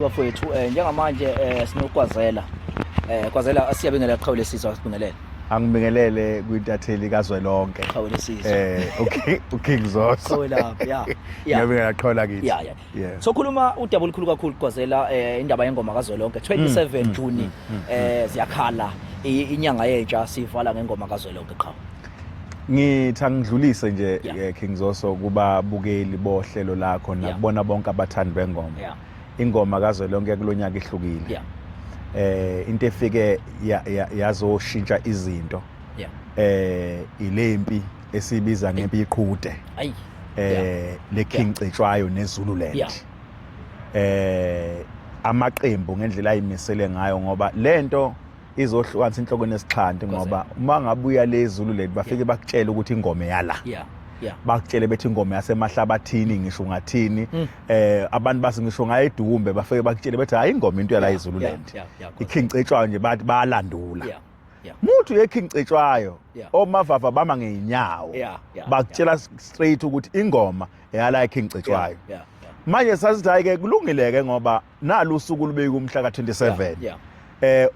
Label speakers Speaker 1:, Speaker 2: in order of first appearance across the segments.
Speaker 1: Bafowethu njengamanje sinokwazela kwazela siyabingelela Qhawule Sizwe asibingelele
Speaker 2: angibingelele kwintatheli kazwelonke
Speaker 1: Qhawule Sizwe
Speaker 2: uKing Zoso
Speaker 1: Qhawule lapha
Speaker 2: ngiyabingelela Qhawula kithi
Speaker 1: yeah so khuluma udaba olukhulu kakhulu kwazela indaba yengoma kazwelonke 27 June ziyakhala inyanga yentsha sivala ngengoma kazwelonke qha
Speaker 2: ngithi angidlulise nje King Zoso kuba bukeli bohlelo lakho nakubona bonke abathandi bengoma ingoma kazwelonke kulonyaka ihlukile into efike yazoshintsha izinto ilempi esibiza ngempi iqhude le King Cetshwayo neZululand amaqembu ngendlela ayimisele ngayo ngoba lento izohlukanisa inhloko nesixhanti ngoba uma ngabuya leZululand bafike bakutshela ukuthi ingoma yala bakutshele bethi ingoma yasemahlabathini ngisho ngathini abantu base ngisho ngayedumbe bafike bakutshele bethi hayi ingoma into yala iZululand iKing Cetshwayo nje bathi bayalandula muthi yeKing Cetshwayo omavava bama ngeinyawo bakutshela straight ukuthi ingoma yala iKing Cetshwayo manje sasithi hayi ke kulungileke ngoba nalo usuku lubeka umhla ka27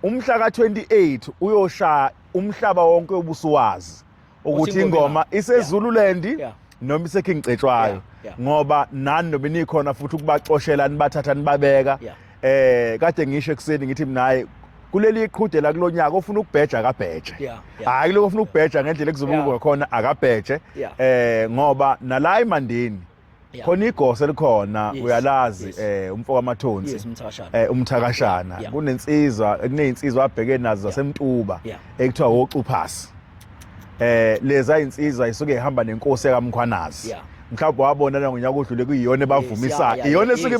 Speaker 2: umhla ka28 uyosha umhlaba wonke obusuwazi ukuthi ingoma iseZululand noma iseKing Cetshwayo ngoba nani noma nikhona futhi ukubaxoshela nibathatha nibabeka kade ngisho ekseni ngithi minaye kuleli iqhude la kulonyaka ofuna ukubheja akabheje hayi lokho ofuna ukubheja ngendlela ekuzobuka khona akabheje ngoba nala eMandeni khona igose likhona uyalazi umfoko amathonsi umthakashana kunensizwa kuneyinsizwa abheke nazo zasemtuba ekuthiwa wocuphasi leza insizwa isuke ihamba nenkosi kaMkhwanazi mhlawumbe wabona ngonyaka odlule kuyiyona bavumisa iyona esuke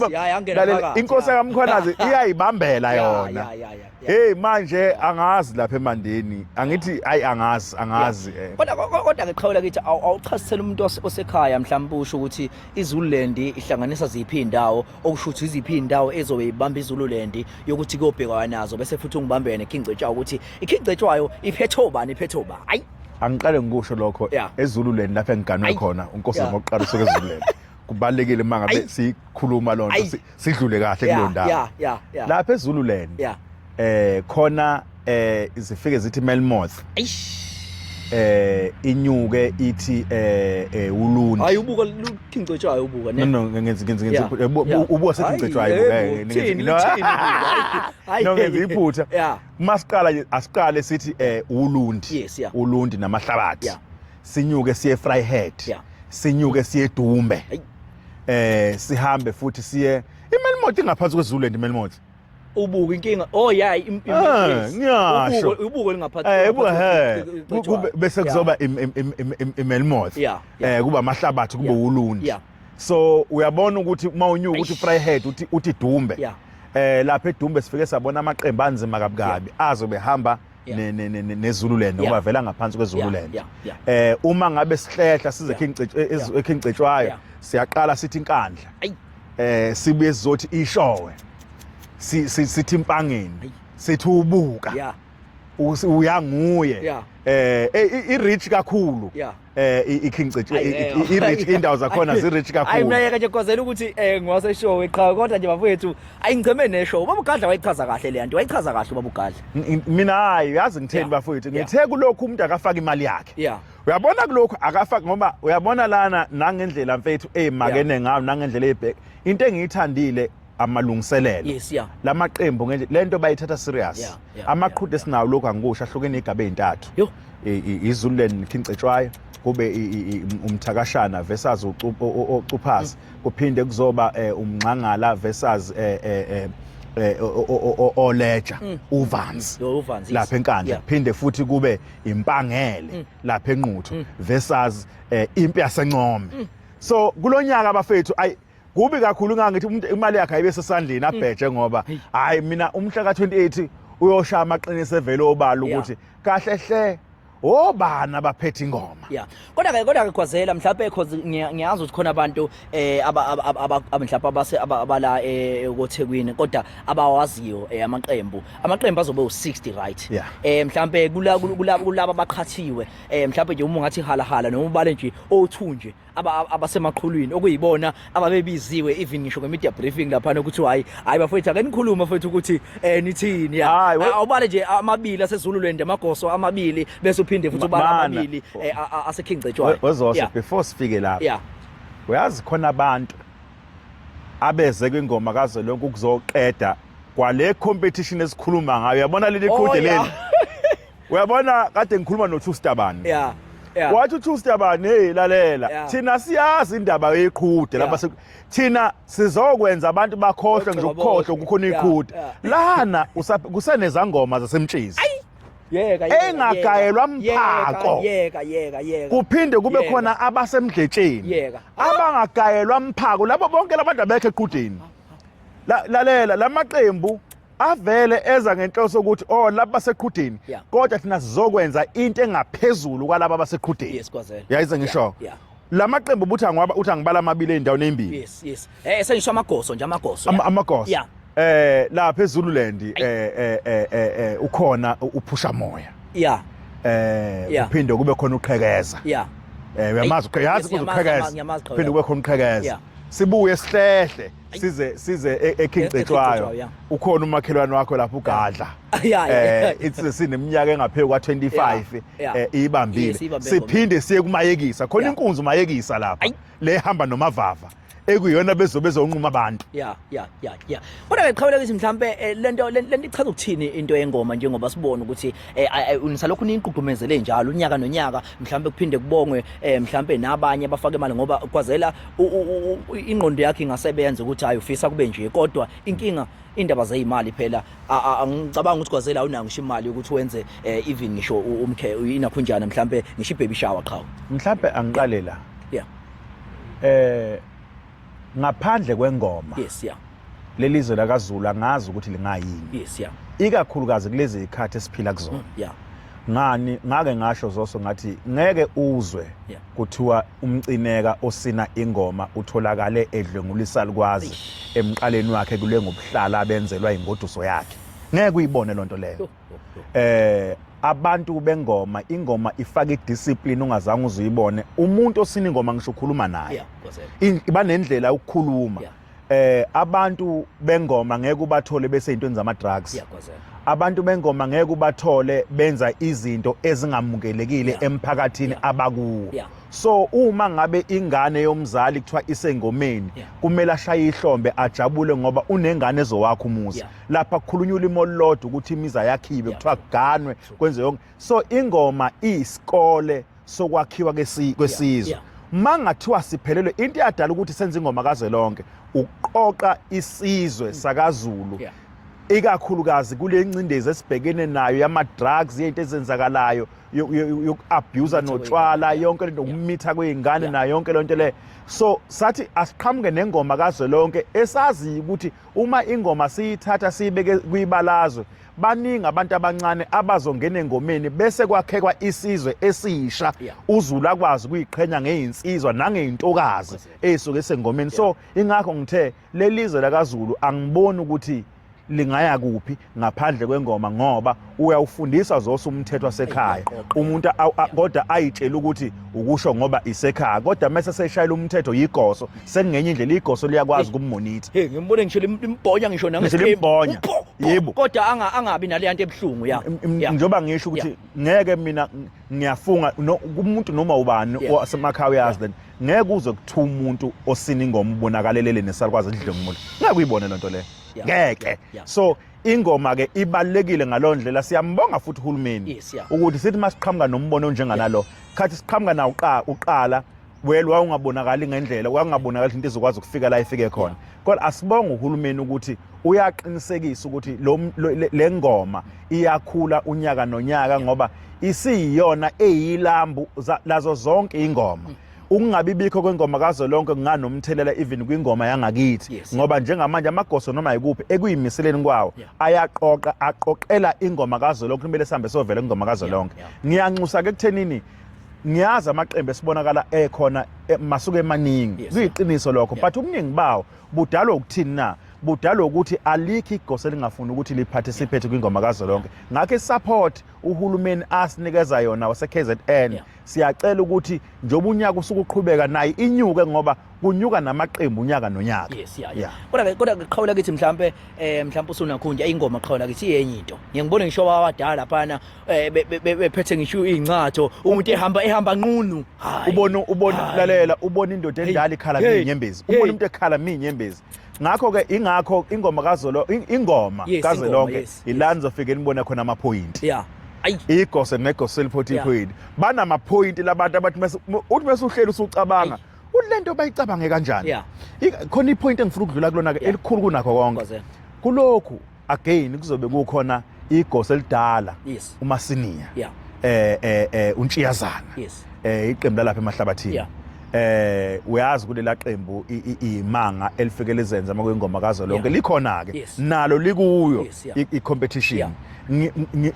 Speaker 2: lalela inkosi kaMkhwanazi iyayibambela yona hey manje angazi lapha eMandeni angithi ayi angazi
Speaker 1: kodwa ke Qhawula kithi awuchasisela umuntu osekhaya mhlawumbe usho ukuthi iZululand ihlanganisa ziphi indawo okusho ukuthi iziphi indawo ezobe ibamba iZululand yokuthi kuyobhekwa nazo bese futhi ungibambene neKing Cetshwayo ukuthi iKing Cetshwayo iphetho ba hayi
Speaker 2: angiqale ngikusho lokho eZululand lapha engiganwe khona unkosi ngokuqala usuke eZululand kubalekile mangabe sikhuluma lonto sidlule kahle kulondawo lapha eZululand khona izifike zithi Melmoth inyuke ithi ulundi
Speaker 1: hayi ubuka King Cetshwayo ubuka
Speaker 2: no ngenzi ubuka seKing Cetshwayo no ngenzi iphutha masiqala asiqale sithi ulundi namahlabathi sinyuke siye Vryheid sinyuke siye Dumbe sihambe futhi siye iMelmoth ingaphansi kweZululand iMelmoth
Speaker 1: ubuka inkinga
Speaker 2: ngiyasho
Speaker 1: ubuka lingaphathi
Speaker 2: bese kuzoba iMelmoth kuba amahlabathi kube ulundi so uyabona ukuthi mawunyuka ukuthi Vryheid uthi Dumbe lapha eDumbe sifike sabona amaqembu anzima kabukabi azobe hamba neZululand ngoba vela ngaphansi kweZululand uma ngabe sihlehla size eKing Cetshwayo siyaqala sithi inkandla sibuye sizothi ishowe sithi impangeni sithi ubuka uyanguye i-rich kakhulu iKing Cetshwayo i-rich indawo zakhona zi-rich kakhulu
Speaker 1: ayimnayeka nje kwazela ukuthi ngiwase show eqhawe kodwa nje bafowethu ayingicheme neshow babugadla wayichaza kahle le nto wayichaza kahle babugadla
Speaker 2: mina hayi yazi ngitheni bafowethu ngithe kulokhu umuntu akafaka imali yakhe uyabona kulokhu akafaka ngoba uyabona lana nangendlela mfethu ezimakene ngayo nangendlela ebhek into engiyithandile amalungiselelo lamaqembu ngendlela lento bayithatha serious amaqhude esinawo lokho angikusho ahlukene igaba ezintathu iZululand King Cetshwayo kube umthakashana versus ucuphasi kuphinde kuzoba umnqangala versus oleja uvanzi lapha enkandla phinde futhi kube impangele lapha enquthu versus impi yaseNcome so kulonyaka abafethu ay kubi kakhulu ngangithi umuntu imali yakhe ayibe sesandleni abheje ngoba hayi mina umhla ka28 uyosha amaqinise evelo obala ukuthi kahle hle obana baphethe ingoma
Speaker 1: kodwa ke kwazela mhlawumbe because ngiyazi ukuthi khona abantu mhlawumbe abala koThekwini kodwa abawaziyo amaqembu azobe u60 right mhlawumbe kulaba abaqhathiwe mhlawumbe nje uma ungathi hala noma ubale nje O2 nje abasemaqhulwini okuyibona ababebiziwe even ngisho nge-media briefing laphana ukuthi hayi bafowethu ake nikhuluma mfowethu ukuthi nithini awubale nje amabili aseZululand amagoso amabili bese uphinde futhi ubala amabili aseKingcetshwayo
Speaker 2: wezose before sifike lapha uyazi khona abantu abeze kwingoma kazwelonke ukuzoqeda kwale competition esikhuluma ngayo uyabona leli qhude leli uyabona kade ngikhuluma noThu Stabane wathi uThu Stabane hey lalela thina siyazi indaba yeqhude lapha thina sizokwenza abantu bakhohlwe nje ukukhohlwa kukhona iqhude lana kusenezangoma zasemtshezi engagayelwa mphako kuphinde kube khona abasemdletsheni abangagayelwa mphako labo bonke labantu abekho eqhudeni lalela lamaqembu avele eza ngenhloso ukuthi laba baseqhudeni kodwa thina sizokwenza into engaphezulu kwalabo baseqhudeni yayize ngisho lamaqembu buthi angibala amabili endaweni embili
Speaker 1: esengishwa amagoso nje
Speaker 2: amagoso lapha eZululand ukhona uphusha moya uphinde kube khona uqhekeza uyamazi uyazi uqhekeza uphinde kube khona uqhekeza sibuye sihlehle size eKingcetshwayo ukhona umakhelwane wakho lapha uGadla it's sineminyaka engaphezulu kwa25 ibambile siphinde siye kumayekisa khona inkunzi umayekisa lapha le hamba nomavava ekuyona bezonquma abantu
Speaker 1: kodwa ngiqhawela ukuthi mhlambe lento ichaza ukuthini into yengoma njengoba sibona ukuthi unisalokhu niqhugqumezele njalo unyaka nonyaka mhlambe kuphinde kubongwe mhlambe nabanye abafake imali ngoba kwazela ingqondo yakhe ingasebenza ukuthi hayi ufisa kube nje kodwa inkinga indaba zeyimali phela angicabanga ukuthi kwazela awunanga ngisho imali ukuthi wenze even ngisho inakhunjana mhlambe ngisho ibaby shower qhawe
Speaker 2: mhlambe angiqale la ngaphandle kwengoma lelizwe lakaZulu angazi ukuthi lingayini ikakhulukazi kulezi ikhathi esiphila kuzona ngani ngake ngasho zoso ngathi ngeke uzwe kuthiwa umcineka osina ingoma utholakale edlwengulisa likwazi emqaleni wakhe kule ngobuhlala abenzelwa ingoduso yakhe ngeke uyibone lonto leyo abantu bengoma ingoma ifaka idiscipline ungazange uzuyibone umuntu osina ingoma ngisho ukhuluma naye ibanendlela ukukhuluma abantu bengoma ngeke ubathole bese intweni zama drugs abantu bengoma ngeke ubathole benza izinto ezingamukelekile emphakathini abakuwo so uma ngabe ingane yomzali kuthiwa isengomeni kumele ashaye ihlombe ajabule ngoba unengane ezowakha umuzi lapha kukhulunywa ulimo olulodwa ukuthi imiza yakhiwe kuthiwa kuganwe kwenze yonke so ingoma isikole sokwakhiwa kwesizwe mangathiwa siphelelwe into yadala ukuthi senze ingoma kazwelonke uqoqa isizwe sakaZulu ikakhulukazi kule ncindezi esibhekene nayo yama drugs izinto ezenzakalayo yokuabuse notshwala yonke lento ukumitha kweingane nayo yonke lonto le so sathi asiqhamuke nengoma kazwelonke esazi ukuthi uma ingoma siyithatha siyibeke kuyibalazwe baningi abantu abancane abazongena engomeni bese kwakhekwa isizwe esisha uZulu akwazi ukuyiqhenya ngeinsizwa nangeintokazi esuke sengomeni so ingakho ngithe lelizwe lakaZulu angiboni ukuthi lingaya kuphi ngaphandle kwengoma ngoba uyawufundisa zose umthetho wasekhaya umuntu kodwa ayitshela ukuthi ukusho ngoba isekhaya kodwa mase seshayela umthetho yigoso sengenye indlela igoso liyakwazi ukummonitha
Speaker 1: ngimbone ngisho limbonya ngisho
Speaker 2: nangesimbonya yebo
Speaker 1: kodwa angabi naleyanto ebhlungu
Speaker 2: njoba ngisho ukuthi ngeke mina ngiyafunga umuntu noma ubani wasemakhaya uyazi then ngeke uze kuthiwa umuntu osina ingoma ubonakalelele nesalukwazi idlengumulo ngeke uyibone lonto le ngeke so ingoma ke ibalekile ngalondlela siyambonga futhi uhulumeni ukuthi sithi masiqhamuka nombono onjenganalo khathi siqhamuka na uqala welwa ungabonakali ngendlela ungabonakali into ezokwazi ukufika la ifike khona kodwa asibonga uhulumeni ukuthi uyaqinisekisa ukuthi le ngoma iyakhula unyaka nonyaka ngoba isiyona eyilambu lazo zonke ingoma ukungabibikho kwengoma kazwelonke kunganomthelela even kwingoma yangakithi ngoba njengamanje amagoso noma yikuphi ekuyimiseleni kwawo ayaqoqa aqoqela ingoma kazwelonke kumele sihambe sovela ingoma kazwelonke ngiyanxusa ke kuthenini ngiyazi amaqembu esibonakala ekhona masuke emaningi kuyiqiniso lokho but ubuningi bawo budalwa ukuthini na budala ukuthi alikho igosa elingafuni ukuthi liparticipate kwingoma kazwelonke ngakho support uhulumeni asinikeza yona wase KZN siyacela ukuthi njoba unyaka usuku uqhubeka nayi inyuke ngoba kunyuka namaqembu unyaka nonyaka.
Speaker 1: Kodwa qhawula kithi mhlambe usunakhunja ingoma qhawula kithi iyenye into ngiyangibona ngisho abadala laphana bephethe ngisho incatho umuntu ehamba nqunu
Speaker 2: ubona lalela ubona indoda endala ikhala minyembezi ubona umuntu ekhala minyembezi ngakho ke ingakho ingoma kazwelonke ilani zofike nibona khona ama point igose negose liphothi point banama point labantu abathi uthi mesuhleli usucabanga ulento bayicabange kanjani khona ipoint engifuna ukudlula kulona ke elikhulu kunakho konke kulokhu again kuzobe kukhona igose elidala uMasinia uNtshiyazana iqembu lalapha emahlabathini uyazi kulela qembu imanga elifike lizenza makwengoma kazwelonke likhona ke nalo likuyo icompetition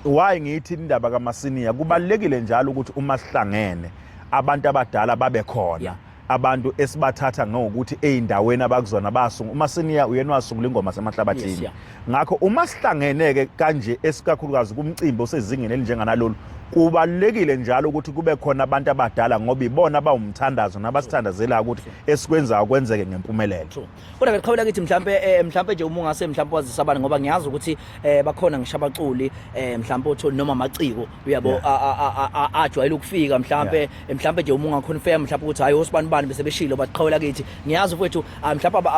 Speaker 2: why ngithi indaba kaMasinia kubalekile njalo ukuthi uma sihlangene abantu abadala babe khona abantu esibathatha ngokuthi eindaweni abakuzona basungu uMasinia uyena wasungula ingoma semahlabathini ngakho uma sihlangeneke kanje esikakhulukazi kumcimbi osezingeni elinjenganalolu kubalekile njalo ukuthi kube khona abantu abadala ngoba ibona bawumthandazo nabasithandazela ukuthi esikwenza kwenzeke ngempumelelo.
Speaker 1: Kodwa ngiqhawula kithi mhlambe nje uma ungase mhlambe wazisa abantu ngoba ngiyazi ukuthi bakhona ngishabaculi mhlambe otho noma amaciko uyabo ajwayele ukufika mhlambe nje uma ungaconfirm mhlambe ukuthi hayi osibani bese beshilo baqhawula kithi ngiyazi mfowethu mhlambe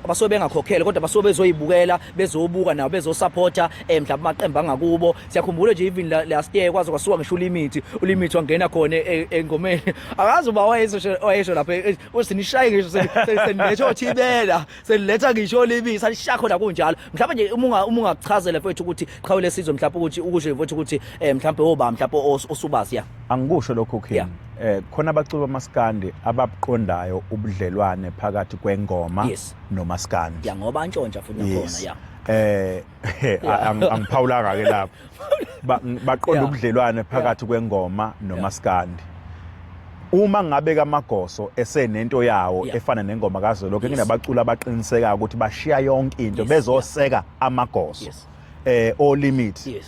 Speaker 1: abasobe bengakhokhela kodwa basobe bezoyibukela bezobuka nabo bezosupporta mhlambe amaqembu angakubo siyakhumbula nje even last year kwazi ngisho ulimit wangena khona engomeni akazi uba wayesho lapha usinishaye ngisho seniletha othibela seniletha ngisho libisa lisha khona kunjalo mhlawumbe nje uma ungakuchazela mfowethu ukuthi qhawule sizwe mhlawumbe ukuthi ukusho mfowethu ukuthi mhlawumbe oba mhlawumbe osubazi
Speaker 2: angikusho lokho King khona abaculi bamaskandi abaqondayo ubudlelwane phakathi kwengoma nomaskandi
Speaker 1: ngoba antshontsha futhi khona
Speaker 2: angiphawulanga ke lapho baqonda ubudlelwane phakathi kwengoma nomaskandi uma ngabe kaMagoso esenento yawo efana nengoma kazwelonke kunabaculi abaqiniseka ukuthi bashiya yonke into bezoseka amagoso olimit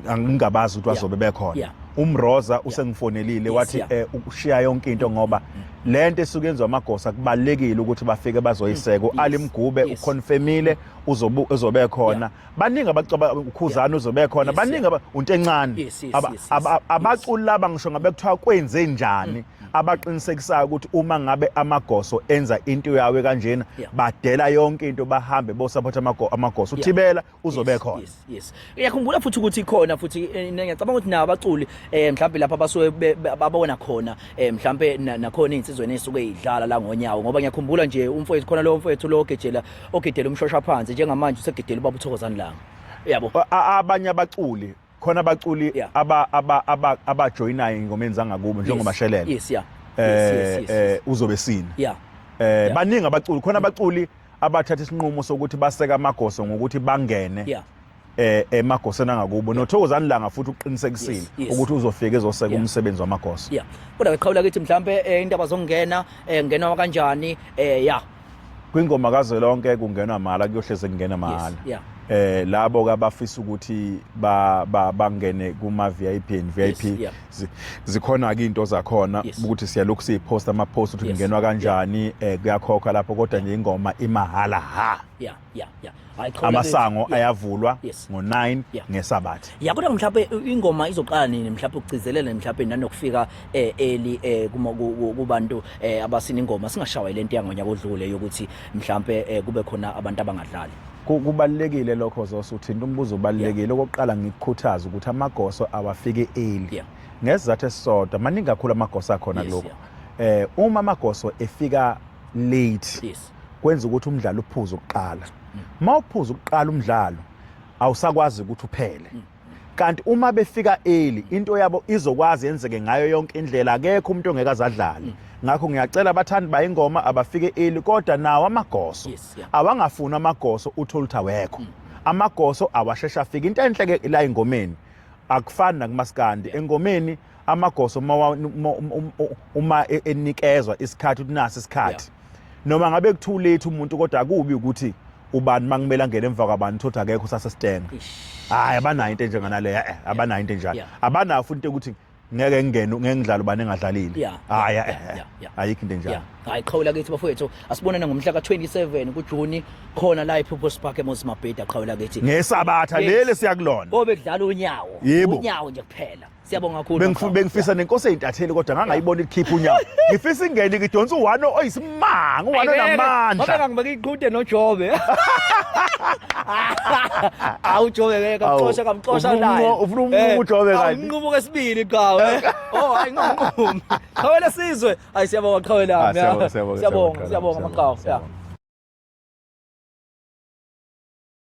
Speaker 2: angingabazi ukuthi wazobe bekhona uMroza usengifonelile wathi ukushiya yonke into ngoba lento esukenzwa amagosa kubalekile ukuthi bafike bazoyiseka uAlimgube uconfirmile uzobe khona baningi abacaba ukhuzana uzobe khona baningi untencane abaculi laba ngisho ngabe kuthiwa kwenze njani abaqinisekisayo ukuthi uma ngabe amagoso enza into yawe kanjena badela yonke into bahambe bosupport amagoso uThibela uzobe khona
Speaker 1: ngiyakhumbula futhi ukuthi khona futhi ngiyacabanga ukuthi nabo abaculi mhlawumbe lapha basuke babona khona mhlawumbe nakhona insizweni esuke idlala la ngonyawo ngoba ngiyakhumbula nje umfowethu khona lo mfowethu lo ogedela umshosha phansi njengamanje usegedela ubaba uThokozani Langa yabo
Speaker 2: abanye abaculi khona abaculi abajoyinayo ingomeni zangakubo njengoMashelela uzobe sini baningi abaculi khona abaculi abathatha isinqumo sokuthi baseka amagoso ngokuthi bangene emagoseni angakubo noThokozani Langa futhi uqinisekisile ukuthi uzofika ezoseka umsebenzi wamagoso
Speaker 1: kodwa ngiqhawula kithi mhlambe indaba zongena ngenwa kanjani
Speaker 2: kwingoma kazwelonke kungenwa mahala kuyohleze kungena mahala labo kabafisa ukuthi bangene kuma VIP and VIP zikhona ke into zakhona ukuthi siyalokhu sipost ama post ukuthi kungenwa kanjani kuyakhokha lapho kodwa nje ingoma imahala amasango ayavulwa ngo9 ngesabatha
Speaker 1: kodwa mhlawumbe ingoma izoqala nini mhlawumbe ukugcizelela mhlawumbe nanokufika early kubantu abasina ingoma singashawa lento yangonyaka odlule yokuthi mhlawumbe kube khona abantu abangadlali
Speaker 2: kubalekile lokho zosuthinta umbuzo ubalekile okokuqala ngikukhuthaza ukuthi amagoso awafike early ngesizathu esisodwa maningi kakhulu amagoso akhona lokho uma amagoso efika late kwenza ukuthi umdlalo uphuze ukuqala mawuphuza ukuqala umdlalo awusakwazi ukuthi uphele kanti uma befika early into yabo izokwazi yenzeke ngayo yonke indlela akekho umuntu ongekazadlali ngakho ngiyacela abathandi bayingoma abafike early kodwa nawo amagoso awangafuna amagoso utholuthi wekho amagoso awashesha afika into enhle ke la ingomeni akufani nakumaskandi engomeni amagoso uma enikezwa isikhathi unaso isikhathi noma ngabe kuthu late umuntu kodwa akubi ukuthi ubani mangimela ngene emva kwabantu thothi akekho usasesitenga hayi abanayo into enjenganale abanayo into enjalo abanayo futhi ukuthi ngeke ngidlala ubani engadlalile hayi ayikho into enjalo
Speaker 1: hayi qhawula kithi bafowethu asibonane ngomhla ka27 kuJuni khona la ePurpose Park eMozambique qhawula kithi
Speaker 2: ngesabatha lele siyakulona
Speaker 1: obe kudlala unyawo nje kuphela siyabonga kakhulu
Speaker 2: bengifisa nenkosi eyintatheli kodwa ngangayibona ikhipha unyawo ngifisa ingene ngidonsa u1 oyisimanga u1 onamandla
Speaker 1: ngoba ngibeka iqhude noJobe awuJobe kamxosha naye
Speaker 2: ufuna uJobe kanti
Speaker 1: unqubo kesibili qawe hayi nginqumi qhawela sizwe hayi siyabonga qhawela siyabonga maqhawe